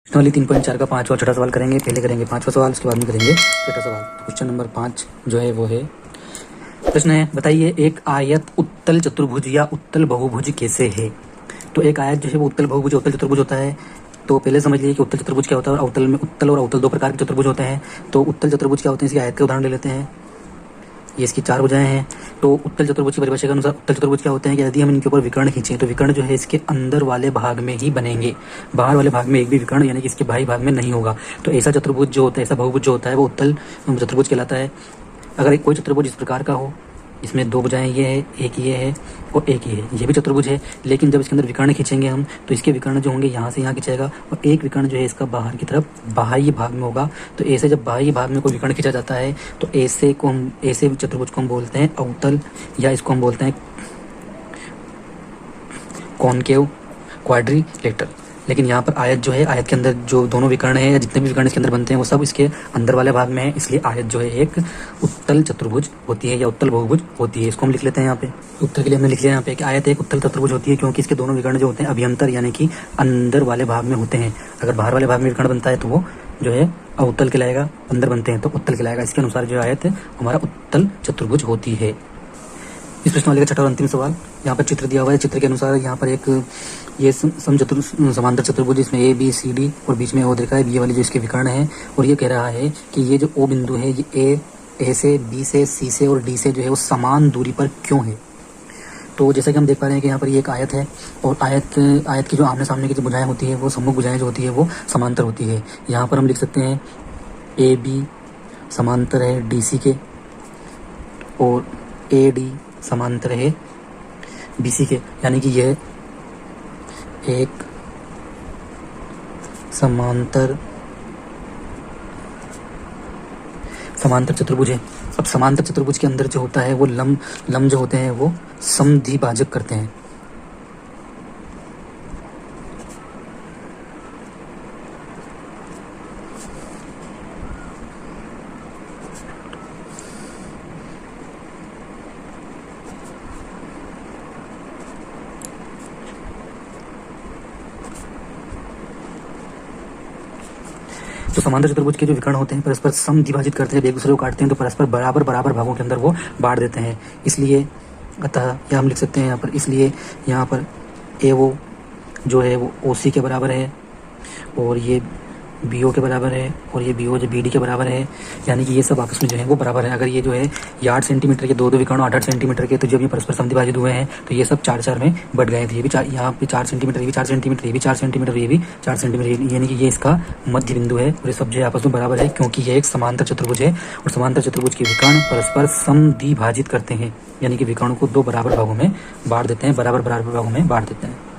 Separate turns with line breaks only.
प्रश्न वाली 3.4 का पांचवा छठा सवाल करेंगे। पहले करेंगे पांचवा सवाल, उसके बाद में करेंगे छठा सवाल। क्वेश्चन नंबर 5 जो है वो है, प्रश्न है बताइए एक आयत उत्तल चतुर्भुज या उत्तल बहुभुज कैसे है। तो एक आयत जो है वो उत्तल बहुभुज उत्तल चतुर्भुज होता है। तो पहले समझ लीजिए कि उत्तल चतुर्भुज क्या होता है और अवतल में उत्तल और अवतल दो प्रकार के चतुर्भुज होते हैं। तो उत्तल चतुर्भुज क्या होते हैं, इसकी आयत के उदाहरण ले लेते हैं। ये इसकी 4 भुजाएं हैं। तो उत्तल चतुर्भुज की परिभाषा के अनुसार उत्तल चतुर्भुज क्या होते हैं कि यदि हम इनके ऊपर विकर्ण खींचें तो विकर्ण जो है इसके अंदर वाले भाग में ही बनेंगे, बाहर वाले भाग में एक भी विकर्ण यानी कि इसके बाहरी भाग में नहीं होगा। तो ऐसा चतुर्भुज जो होता है, ऐसा बहुभुज जो होता है वो उत्तल चतुर्भुज कहलाता है। अगर कोई चतुर्भुज इस प्रकार का हो, इसमें 2 भुजाएं ये है, एक ये है और एक ये है, ये भी चतुर्भुज है। लेकिन जब इसके अंदर विकर्ण खींचेंगे हम तो इसके विकर्ण जो होंगे यहाँ से यहाँ खींचेगा और एक विकर्ण जो है इसका बाहर की तरफ बाह्य भाग में होगा। तो ऐसे जब बाह्य भाग में कोई विकर्ण खींचा जाता है तो ऐसे चतुर्भुज को हम बोलते हैं अवतल, या इसको हम बोलते हैं कॉनकेव क्वाड्रिलेटरल। लेकिन यहाँ पर आयत जो है, आयत के अंदर जो दोनों विकर्ण है या जितने भी विकर्ण इसके अंदर बनते हैं वो सब इसके अंदर वाले भाग में है, इसलिए आयत जो है एक उत्तल चतुर्भुज होती है या उत्तल बहुभुज होती है। इसको हम लिख लेते हैं यहाँ पे। उत्तर के लिए हमने लिख लिया यहाँ पे कि आयत एक उत्तल चतुर्भुज होती है क्योंकि इसके दोनों विकर्ण जो होते हैं अभ्यंतर यानी कि अंदर वाले भाग में होते हैं। अगर बाहर वाले भाग में विकर्ण बनता है तो वो जो है अवतल कहलाएगा, अंदर बनते हैं तो उत्तल कहलाएगा। इसके अनुसार जो आयत हमारा उत्तल चतुर्भुज होती है। इस प्रश्न वाले का छठा और अंतिम सवाल, यहाँ पर चित्र दिया हुआ है। चित्र के अनुसार यहाँ पर एक ये समांतर चतुर्भुज जिसमें ए बी सी डी और बीच में ओ देखा है, ये वाली जो इसके विकर्ण है। और ये कह रहा है कि ये जो ओ बिंदु है ये ए से बी से सी से और डी से जो है वो समान दूरी पर क्यों है। तो जैसा कि हम देख पा रहे हैं कि यहाँ पर ये एक आयत है और आयत की जो आमने सामने की जो भुजाएं होती है वो सम्मुख भुजाएं जो होती है वो समांतर होती है। यहाँ पर हम लिख सकते हैं ए बी समांतर है डी सी के और ए डी समांतर है बीसी के, यानी कि यह एक समांतर चतुर्भुज है। अब समांतर चतुर्भुज के अंदर जो होता है वो लंब जो होते हैं वो समद्विभाजक करते हैं। तो समांतर चतुर्भुज के जो विकर्ण होते हैं परस्पर समद्विभाजित करते हैं, एक दूसरे को काटते हैं तो परस्पर बराबर भागों के अंदर वो बांट देते हैं। इसलिए अतः यह हम लिख सकते हैं यहाँ पर, इसलिए यहाँ पर ए वो जो है वो ओ सी के बराबर है और ये बी ओ के बराबर है और ये बी ओ जो बी डी के बराबर है, यानी कि ये सब आपस में जो है वो बराबर है। अगर ये जो है 8 सेंटीमीटर के दो विकर्ण 8 सेंटीमीटर के, तो जब ये परस्पर समद्विभाजित हुए हैं तो ये सब 4 में बढ़ गए थे। ये भी यहाँ पे 4 सेंटीमीटर, ये भी 4 सेंटीमीटर, ये भी 4 सेंटीमीटर, ये भी 4 सेंटीमीटर, यानी कि ये इसका मध्य बिंदु है और ये सब जो है आपस में बराबर है क्योंकि ये एक समांतर चतुर्भुज है और समांतर चतुर्भुज के विकर्ण परस्पर समद्विभाजित करते हैं, यानी कि विकर्ण को 2 बराबर भागों में बांट देते हैं, बराबर भागों में बांट देते हैं।